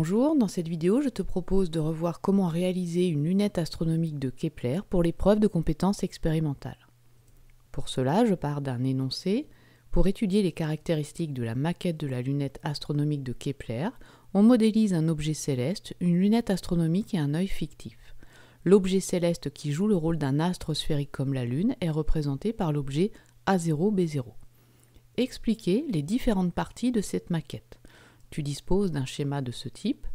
Bonjour, dans cette vidéo, je te propose de revoir comment réaliser une lunette astronomique de Kepler pour l'épreuve de compétences expérimentales. Pour cela, je pars d'un énoncé. Pour étudier les caractéristiques de la maquette de la lunette astronomique de Kepler, on modélise un objet céleste, une lunette astronomique et un œil fictif. L'objet céleste qui joue le rôle d'un astre sphérique comme la Lune est représenté par l'objet A0B0. Expliquer les différentes parties de cette maquette. Tu disposes d'un schéma de ce type,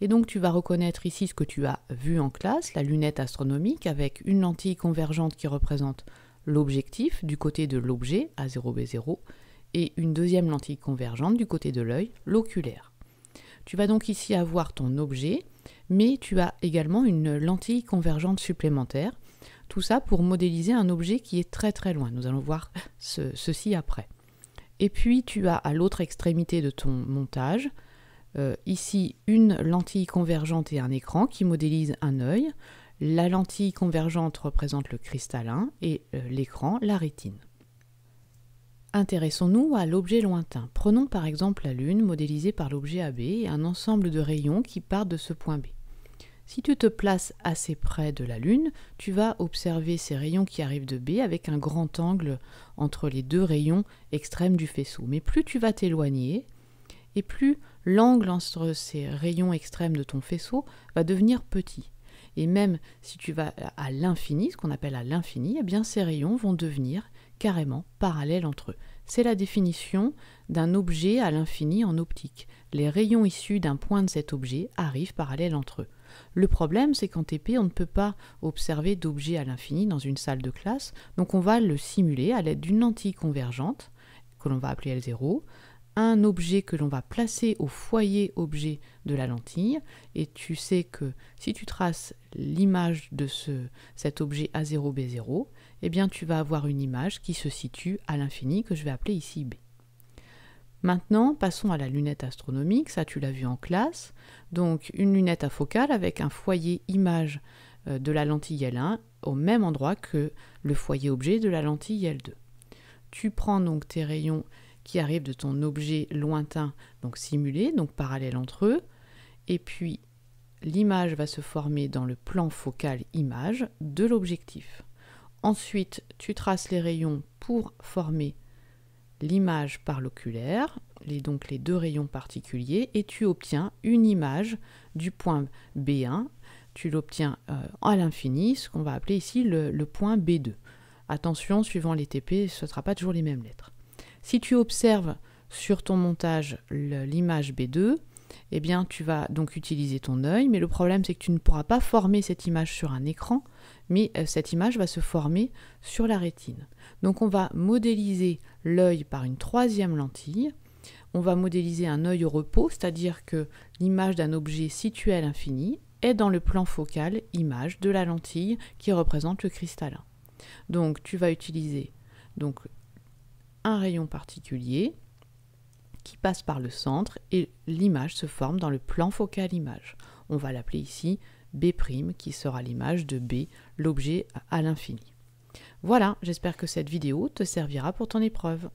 et donc tu vas reconnaître ici ce que tu as vu en classe, la lunette astronomique avec une lentille convergente qui représente l'objectif du côté de l'objet, A0B0, et une deuxième lentille convergente du côté de l'œil, l'oculaire. Tu vas donc ici avoir ton objet, mais tu as également une lentille convergente supplémentaire, tout ça pour modéliser un objet qui est très loin. Nous allons voir ceci après. Et puis tu as à l'autre extrémité de ton montage, ici une lentille convergente et un écran qui modélise un œil. La lentille convergente représente le cristallin et l'écran la rétine. Intéressons-nous à l'objet lointain. Prenons par exemple la Lune modélisée par l'objet AB et un ensemble de rayons qui partent de ce point B. Si tu te places assez près de la Lune, tu vas observer ces rayons qui arrivent de B avec un grand angle entre les deux rayons extrêmes du faisceau. Mais plus tu vas t'éloigner, et plus l'angle entre ces rayons extrêmes de ton faisceau va devenir petit. Et même si tu vas à l'infini, ce qu'on appelle à l'infini, eh bien ces rayons vont devenir carrément parallèles entre eux. C'est la définition d'un objet à l'infini en optique. Les rayons issus d'un point de cet objet arrivent parallèles entre eux. Le problème, c'est qu'en TP, on ne peut pas observer d'objet à l'infini dans une salle de classe, donc on va le simuler à l'aide d'une lentille convergente, que l'on va appeler L0, un objet que l'on va placer au foyer objet de la lentille, et tu sais que si tu traces l'image de cet objet A0B0, eh bien tu vas avoir une image qui se situe à l'infini, que je vais appeler ici B. Maintenant, passons à la lunette astronomique, ça tu l'as vu en classe, donc une lunette afocale avec un foyer image de la lentille L1 au même endroit que le foyer objet de la lentille L2. Tu prends donc tes rayons qui arrivent de ton objet lointain, donc simulé, donc parallèle entre eux, et puis l'image va se former dans le plan focal image de l'objectif. Ensuite, tu traces les rayons pour former l'image par l'oculaire, donc les deux rayons particuliers, et tu obtiens une image du point B1, tu l'obtiens à l'infini, ce qu'on va appeler ici le point B2. Attention, suivant les TP, ce ne sera pas toujours les mêmes lettres. Si tu observes sur ton montage l'image B2, eh bien tu vas donc utiliser ton œil, mais le problème c'est que tu ne pourras pas former cette image sur un écran, mais cette image va se former sur la rétine. Donc on va modéliser l'œil par une troisième lentille, on va modéliser un œil au repos, c'est-à-dire que l'image d'un objet situé à l'infini est dans le plan focal image de la lentille qui représente le cristallin. Donc tu vas utiliser donc un rayon particulier qui passe par le centre et l'image se forme dans le plan focal image. On va l'appeler ici B' qui sera l'image de B, l'objet à l'infini. Voilà, j'espère que cette vidéo te servira pour ton épreuve.